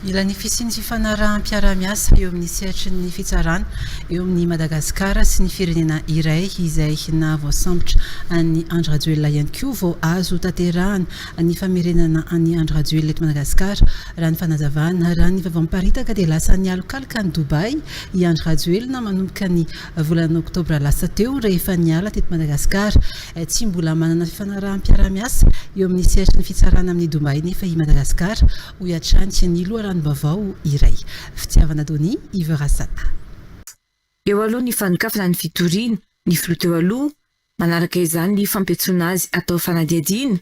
Ilany fisiny sy fanarahan-piara-miasa eo amin'ny sehatry ny fitsarana eo amin'ny Madagasikara sy ny firenena iray izay na voasambotra any Andry Rajoelina ihany koa vao azo tanterahana ny famerenana any Andry Rajoelina eto Madagasikara. Raha ny fanazavana raha ny vaovao miparitaka dia lasa nialokaloka ny Dubai i Andry Rajoelina manomboka ny volana Oktobra lasa teo rehefa niala teto Madagasikara. Tsy mbola manana fanarahan-piara-miasa eo amin'ny sehatry ny fitsarana amin'ny Dubai nefa i Madagasikara ho iatrany ny loharan-bavao iray. Fitiavana Doni Iverasata. Eo aloha ny fanokafana ny fitoriana, ny filoha teo aloha, manaraka izany ny fampetsoana azy atao fanadihadiana,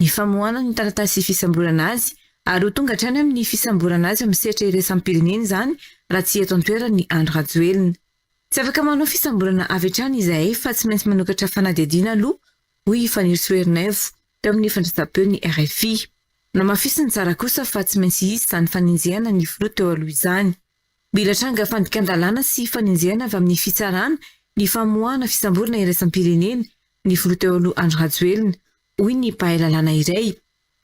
ny famoahana ny taratasy fisamborana azy, ary ho tonga hatrany amin'ny fisamborana azy amin'ny sehatra iraisam-pirenena izany raha tsy eto an-toerana ny Andry Rajoelina. Tsy afaka manao fisamborana avy hatrany izahay fa tsy maintsy manokatra fanadihadiana aloha, hoy Fanny Soerneve teo amin'ny fandraisam-peon'ny RFI. Namafisiny tsara kosa fa tsy maintsy izy izany faninjehana ny filoha teo aloha izany. Mila tranga fandikan-dalàna sy faninjehana avy amin'ny fitsarana ny famoahana fisamborana iraisam-pirenena ny filoha teo aloha Andry Rajoelina, hoy ny mpahay lalàna iray.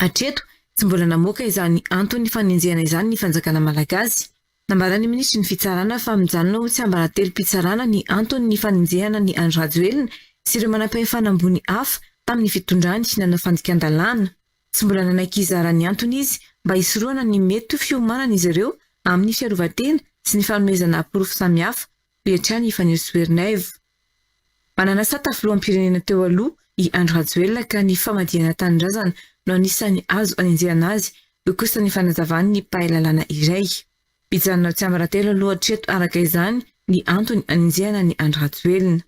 Hatreto tsy mbola namoaka izany antony faninjehana izany ny fanjakana malagasy. Nambarany minisitry ny fitsarana fa mijanona ho tsy ambaratelo-pitsarana ny antony ny faninjehana ny Andry Rajoelina sy ireo manam-pahefana ambony hafa tamin'ny fitondrany sy nanao fandikan-dalàna. Tsy mbola nanaiky izara ny antony izy mba hisoroana ny mety fiomanana izy ireo amin'ny fiarovan-tena sy ny fanomezana porofo samihafa, hoy hatrany Fanny Soerneve. Manana sata filoham-pirenena teo aloha i Andry Rajoelina ka ny famadihana tanindrazana no anisany azo anenjehana azy, io kosa ny fanazavany ny mpahay lalàna iray. Pijanona tsy ambaratelo aloha hatreto araka izany ny antony anenjehana ny Andry Rajoelina.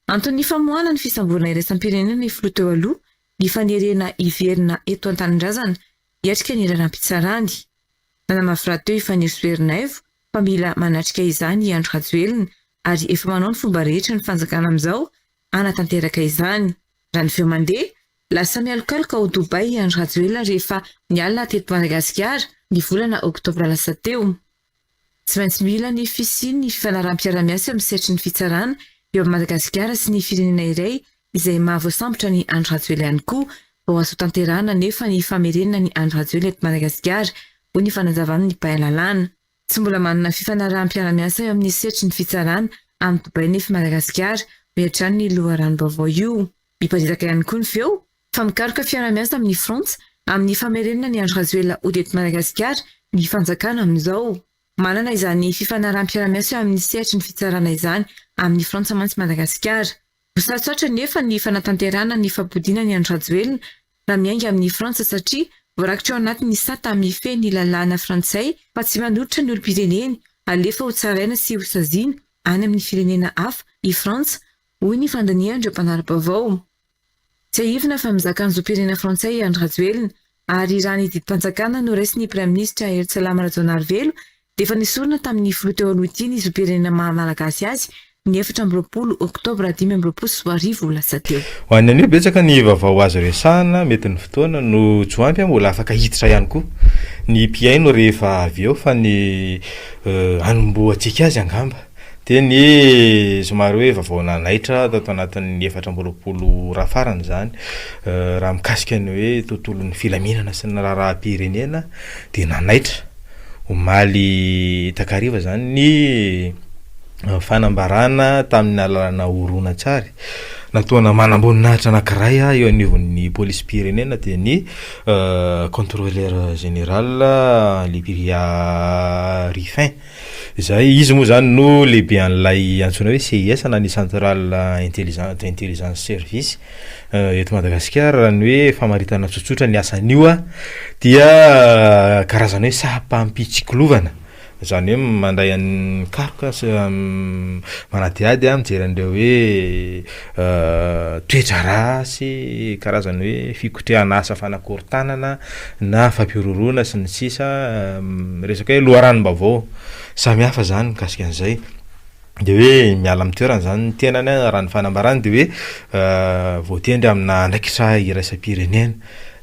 Antony famoahana ny fisamborana iraisam-pirenena ny filoha teo aloha, ny fanerena iverina eto an-tanindrazana hiatrika ny raharaham-pitsarany. Nanamafy teo i Fanny Soerneve fa mila manatrika izany i Andry Rajoelina ary efa manao ny fomba rehetra ny fanjakana amin'izao anatanteraka izany. Raha ny feo mandeha, lasa mialokaloka ao Dubai i Andry Rajoelina rehefa niala teto Madagasikara ny volana Oktobra lasa teo. Tsy maintsy mila ny fisiny ny fanarahan-piara-miasa amin'ny sehatry ny fitsarana eo Madagasikara sy ny firenena iray izay mahavoasambotra ny Andry Rajoelina ihany koa vao azo tanterahana nefa ny famerenana ny Andry Rajoelina eto Madagasikara, hoy ny fanazavana ny mpahay lalàna. Tsy mbola manana fifanarahan-piara-miasa eo amin'ny sehatry ny fitsarana amin'ny Dubai nefa Madagasikara, hoy hatrany ny loharanom-baovao io. Miparitaka ihany koa ny feo fa mikaroka fiara-miasa amin'ny Frantsa amin'ny famerenana ny Andry Rajoelina ody eto Madagasikara ny fanjakana amin'izao. Manana izany fifanarahan-piara-miasa eo amin'ny sehatry ny fitsarana izany amin'ny Frantsa mantsy Madagasikara. Sarotsarotra nefa ny fanatanterahana ny fampodiana ny Andry Rajoelina raha miainga amin'ny Frantsa satria voarakitra ao anatin'ny sata amin'ny feny lalàna frantsay fa tsy manolotra ny olom-pireneny alefa ho tsaraina sy ho saziana any amin'ny firenena hafa i Frantsa, hoy ny fandanihan'ireo mpanara-baovao. Tsy ahivina fa mizaka ny zoam-pirenena frantsay i Andry Rajoelina ary raha ny didim-panjakana no raisin'ny praiminisitra Hery Rajonarivelo dia efa nisorona tamin'ny filoha teo aloha ity ny zoam-pirenena maha-malagasy azy ny 4 Oktobra 2024 lasa teo. Ho any anio betsaka ny vaovao azo resahana mety ny fotoana no tsoampy mbola afaka hiditra ihany koa ny mpiaino rehefa avy eo fa ny anomboantsika azy angamba dia ny somary hoe vaovao nanaitra tato anatin'ny 4 raha farany izany raha mikasika ny hoe tontolon'ny filaminana sy ny raharaham-pirenena dia nanaitra omaly takariva izany ny fanambarana tamin'ny alalana horonan-tsary natoana manamboninahitra anankiray eo anivon'ny polisy-pirenena dia ny contrôleur général Libéria Ruffin. Izay izy moa zany no lehibe an'ilay antsoina hoe CIS na ny Central Intelligence Service eto Madagasikara, ny hoe famaritana tsotsotra ny asan'io dia karazana hoe sapampitsiklovana, zany hoe mandray an'ny karoka manadiady mijery an'ireo hoe toetra rasy, karazany hoe fikotrehana asa fanakorontanana na fampiroroana sy ny sisa, resaka hoe loharanom-baovao samihafa zany mikasika an'izay. Dia hoe miala amin'ny toerana zany ny tenany raha ny fanambarany dia hoe voatendry amina andraikitra iraisam-pirenena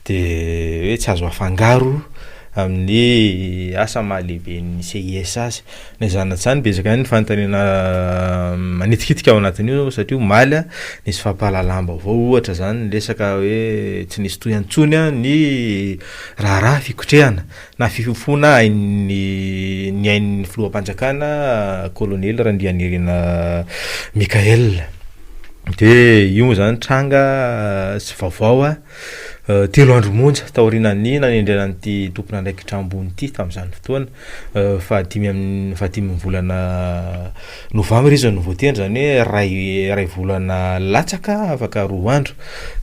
dia hoe tsy azo afangaro amin'ny asa mahalehibe ny CIS azy na zany betsaka ny fanontaniana manitikitika ao anatin'io satria maly nisy fampahalalamba avao ohatra zany resaka hoe tsy nisy toyantsony ny raharaha fikotrehana na fifofona ny ain'ny filoham-panjakana colonel Randrianirina Mikael. De io moa zany tranga sy vaovao 3 andro monja taorinan'ny nanendranan'ity tompon'andraikitra ambony ity tamin'izany fotoana fahatimy volana novambra izy no voatendry zany hoe ray volana latsaka afaka 2 andro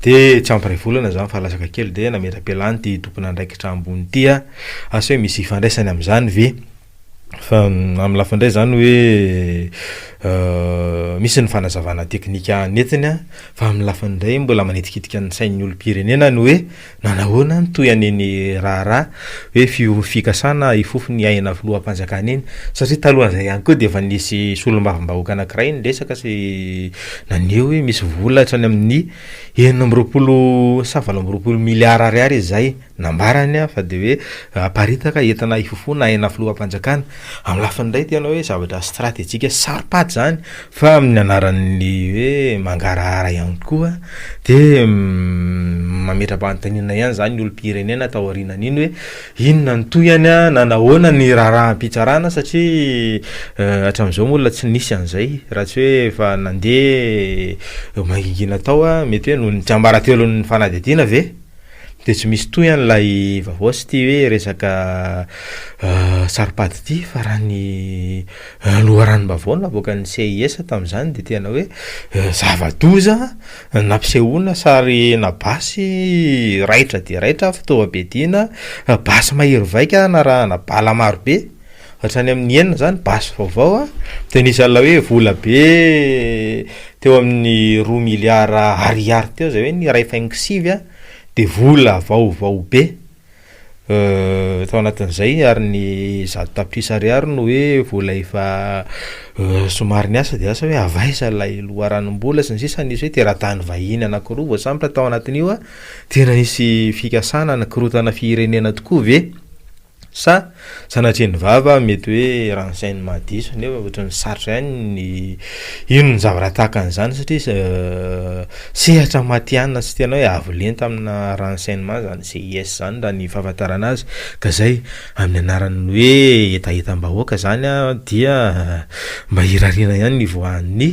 de tsy ampy ray volana zany fa latsaka kely de nametra-pialany ty tompon'andraikitra ambony ity asa hoe misy ifandraisany amin'izany ve fa amin'ny lafindray zany hoe misy ny fanazavana teknika netiny fa amin'ny lafindray mbola manetikitika ny sain'ny olom-pirenena ny hoe nanahoana ny toy aneny raharaha hoe fikasana ifofony aina filoham-panjakana iny satria talohan'izay ihany koa de efa nisy solombavam-bahoaka anankiray ny resaka sy naneho hoe misy vola hatrany amin'ny 720 miliara ariary izay nambarany fa de hoe aparitaka entana ifofona aina filoham-panjakana amin'ny lafindray tena hoe zavatra stratégique saropaty zany fa amin'ny anaran'ny hoe mangarahara ihany koa de mametra-panontaniana ihany zany ny olom-pirenena tao aorianan'iny hoe inona ny toyany nanahoana ny raharaha-pitsarana satria hatramin'izao mola tsy nisy an'izay raha tsy hoe fa nandeha mangingina tao mety hoe no tsy ambaratelon'ny fanadihadiana ve de tsy misy toyan'ilay vaovao sy ty hoe resaka saropady ty fa raha ny loharanom-bavao navoaka ny CIS tamin'izany de tena hoe zava-doza nampisehoana sary na basy raitra de raitra fitaovam-piadiana basy mahery vaika na raha na bala maro be hatrany amin'ny enina zany basy vaovao de nisan'la hoe vola be teo amin'ny 2 miliara ariary teo zay hoe ny 2.5 de vola vaovao be tao anatin'izay ary ny 100 tapitrisa ariary no hoe vola efa somary ny asa de asa hoe avaisa lay loharanom-bola sy ny sisa nisy hoe teratany vahiny anankiroa voasambotra tao anatin'io tena nisy fikasana anankirotana firenena tokoa ve sa sanatreny vava mety hoe renseignement diso nefa ohatran'ny sarotra ihany ino ny zavatra tahaka an'izany satria sehatra matianina sy tena hoe avolenta amina renseignement zany CIS zany raha ny fahafantarana azy ka zay amin'ny anaran'ny hoe etaetam-bahoaka zany dia mba hirariana ihany ny voan'ny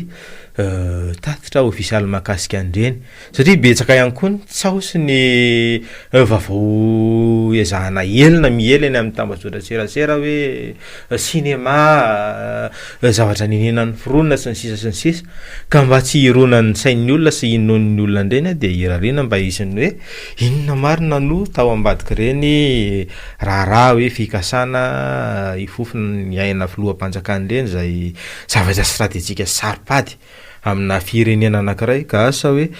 tatitra ofisialy mahakasika an'ireny satria betsaka ihany koa ny tsaosy ny vaovao ezahana elina miela eny amin'ny tambazotra serasera hoe sinema zavatra ninenan'ny fironina sy ny sisa ka mba tsy hironan'ny sain'ny olona sy inon'ny olona indreny de hirariana mba isin'ny hoe inona marina no tao ambadika ireny raharaha hoe fikasana ifofona ny aina filoham-panjakana ireny zay zavatra stratégique saropady amina firenena anankiray ka asa hoe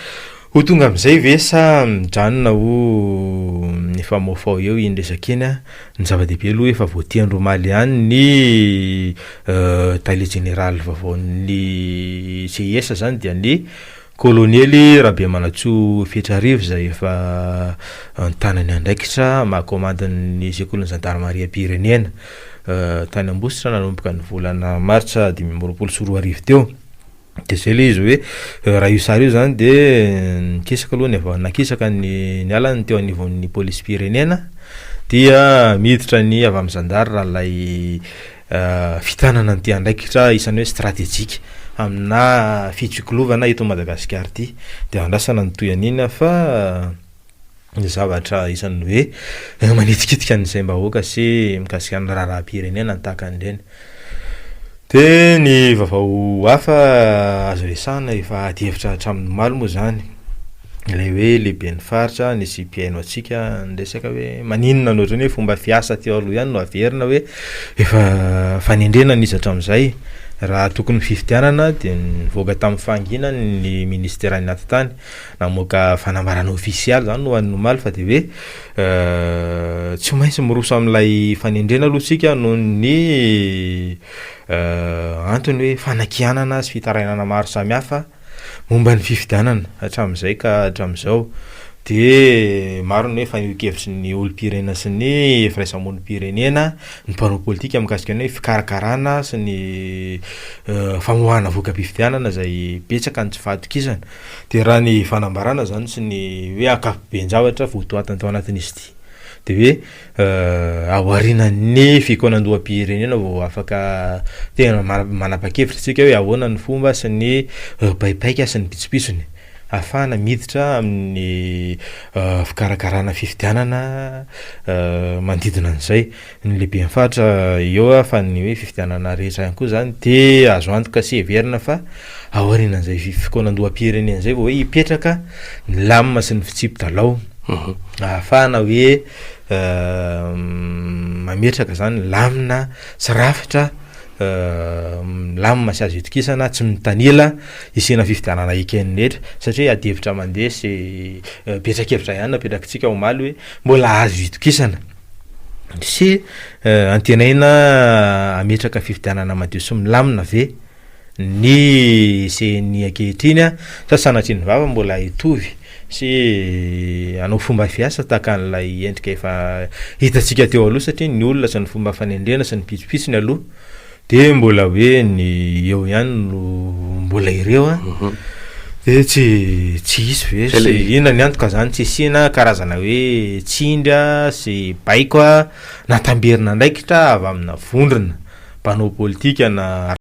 ho tonga amin'izay ve sa mijanona ho efa mofao eo indresaka iny ny zava-dehibe aloha efa voatiandro maly ihany ny tailet général vaovaon'ny CIS zany dia ny kolonely Rabeamanatsoa Fetrarivo zay efa tanany andraikitra mahakomandin'ny sekolin'ny gendarmerie-pirenena tany Ambositra nanomboka ny volana martsa 2024 teo de zay le izy hoe raha io sary io zany de nikisaka aloha ny avao nakisaka ny alany teo anivon'ny polisy pirenena dia miditra ny avy amin'ny zandara lay fitanana ny ty andraikitra isan'ny hoe stratégique amina fitsiklovana eto Madagasikara ty de andrasana ny toyan'iny fa zavatra isan'ny hoe manetikitika n'izay mbahoaka sy mikasika ny raharaha-pirenena tahaka an'ireny. De ny vaovao hafa azo resahana efa adihevitra hatramin'ny malo moa zany ilay hoe lehibe ny faritra nisy mpiaino atsika ndresaka hoe maninona noatrany hoe fomba fiasa teo aloha ihany no averina hoe efa fanendrena nisy hatramin'izay raha tokony fifidianana de nivoaka tamin'ny fahangina ny ministera ny aty-tany namoaka fanambarana ofisialy zany no an'ny omaly fa de hoe tsy maintsy miroso amin'ilay fanendrena aloha tsika noho ny antony hoe fanakianana sy fitarainana maro samihafa momba ny fifidianana hatramin'izay ka hatramin'izao de maro ny hoe faneho-kevitry ny olom-pirenena sy ny firaisamon'om-pirenena ny mpanao politika mikasika ny hoe fikarakarana sy ny famoahana voka-pifidianana zay betsaka ny tsy fahatokisana de raha ny fanambarana zany sy ny hoe akafiben-javatra votoatany tao anatin'izy ity de hoe aorianan'ny fikonan-doham-pirenena vao afaka tena manapa-kevitra tsika hoe ahoana ny fomba sy ny paipaika sy ny pitsopisony ahafahana miditra amin'ny fikarakarana fifidianana manodidina an'izay ny lehibe mifatra eo fa ny hoe fifidianana rehetra ihany koa zany de azo antoka sy heverina fa aorianan'izay fikonan-doham-pirenena zay vao hoe hipetraka ny lamina sy ny fitsipy-dalao ahafahana hoe mametraka zany lamina sy rafitra lamina sy azo itokisana tsy mitanila isena fifidianana eken'ny rehetra satria adevitra mandeha sy petrakevitra ihany napetrakantsika omaly hoe mbola azo itokisana sy antenaina ametraka fifidianana madio sy milamina ve ny seny ankehitriny a sasanatry ny vava mbola hitovy sy anao fomba fiasa tahaka an'ilay endrika efa hitantsika teo aloha satria ny olona sy ny fomba fanendrena sy ny pitsopisony aloha de mbola hoe ny eo ihany no mbola ireo a de tsy hisy ve sy inona ny antoka zany tsy isina karazana hoe tsindra sy baiko a natamberina ndraikitra avy amina vondrona mpanao politika na